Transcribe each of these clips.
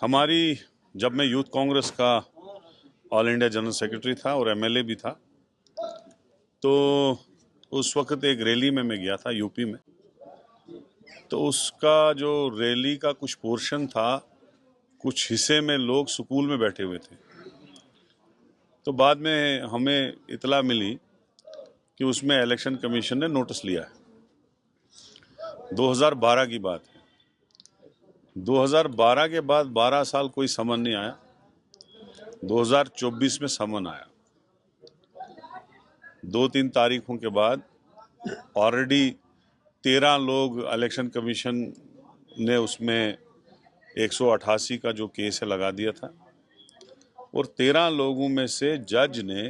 हमारी जब मैं यूथ कांग्रेस का ऑल इंडिया जनरल सेक्रेटरी था और एमएलए भी था, तो उस वक्त एक रैली में मैं गया था यूपी में। तो उसका जो रैली का कुछ पोर्शन था, कुछ हिस्से में लोग स्कूल में बैठे हुए थे। तो बाद में हमें इतला मिली कि उसमें इलेक्शन कमीशन ने नोटिस लिया है। 2012 की बात है। 2012 के बाद 12 साल कोई समन नहीं आया। 2024 में समन आया। 2-3 तारीखों के बाद ऑलरेडी 13 लोग इलेक्शन कमीशन ने उसमें 188 का जो केस है लगा दिया था, और 13 लोगों में से जज ने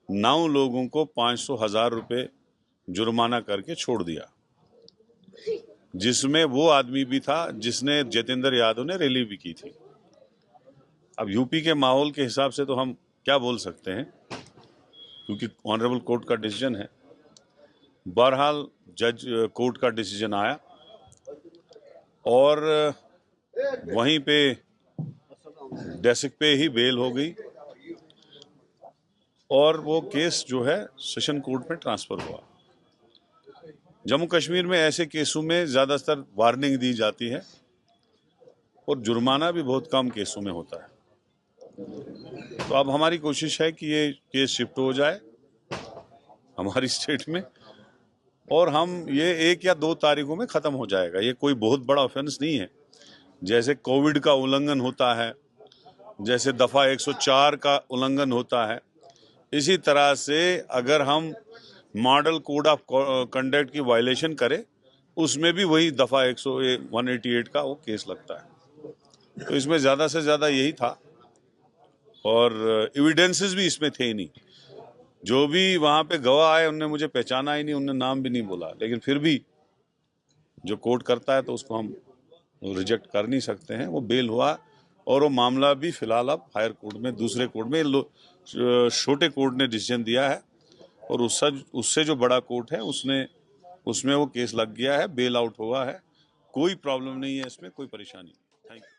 9 लोगों को 500,000 रुपये जुर्माना करके छोड़ दिया, जिसमें वो आदमी भी था जिसने जितेंद्र यादव ने रैली भी की थी। अब यूपी के माहौल के हिसाब से तो हम क्या बोल सकते हैं, क्योंकि ऑनरेबल कोर्ट का डिसीजन है। बहरहाल जज कोर्ट का डिसीजन आया और वहीं पे डेस्क पे ही बेल हो गई और वो केस जो है सेशन कोर्ट में ट्रांसफर हुआ। जम्मू कश्मीर में ऐसे केसों में ज़्यादातर वार्निंग दी जाती है और जुर्माना भी बहुत कम केसों में होता है। तो अब हमारी कोशिश है कि ये केस शिफ्ट हो जाए हमारी स्टेट में, और हम ये 1 या 2 तारीखों में ख़त्म हो जाएगा। ये कोई बहुत बड़ा ऑफेंस नहीं है। जैसे कोविड का उल्लंघन होता है, जैसे दफ़ा 104 का उल्लंघन होता है, इसी तरह से अगर हम मॉडल कोड ऑफ कंडक्ट की वायलेशन करें, उसमें भी वही दफ़ा 188 का वो केस लगता है। तो इसमें ज़्यादा से ज़्यादा यही था, और एविडेंसेस भी इसमें थे ही नहीं। जो भी वहाँ पे गवाह आए उनने मुझे पहचाना ही नहीं, उनने नाम भी नहीं बोला। लेकिन फिर भी जो कोर्ट करता है तो उसको हम रिजेक्ट कर नहीं सकते हैं। वो बेल हुआ और वो मामला भी फिलहाल अब हायर कोर्ट में, दूसरे कोर्ट में, छोटे कोर्ट ने डिसीजन दिया है, और उससे जो बड़ा कोर्ट है उसमें वो केस लग गया है, बेल आउट हुआ है। कोई प्रॉब्लम नहीं है इसमें, कोई परेशानी नहीं। Thank you.